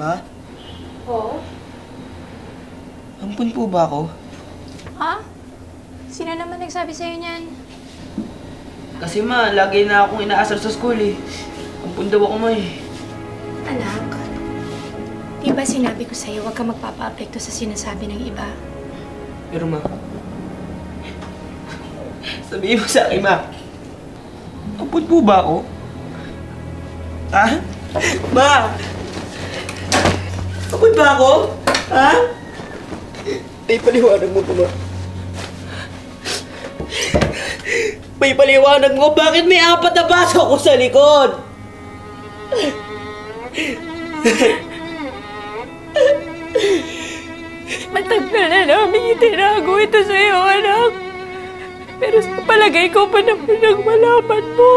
Ma? Oo? Ampun po ba ako? Ha? Sino naman nagsabi sa'yo niyan? Kasi ma, lagi na akong inaasar sa school eh. Ampun daw ako, ma eh. Anak, di ba sinabi ko sa'yo huwag ka magpapa-apekto sa sinasabi ng iba? Pero ma, sabihin mo sa akin, ma. Ampun po ba ako? Ha? Ma! Ampun ba ako? Ha? May paliwanag mo po, ma. May paliwanag mo, bakit may 4 na baso ko sa likod? Matagal na namin itinago ito sa'yo, anak. Pero sa palagay ko pa na pinagmalaman mo.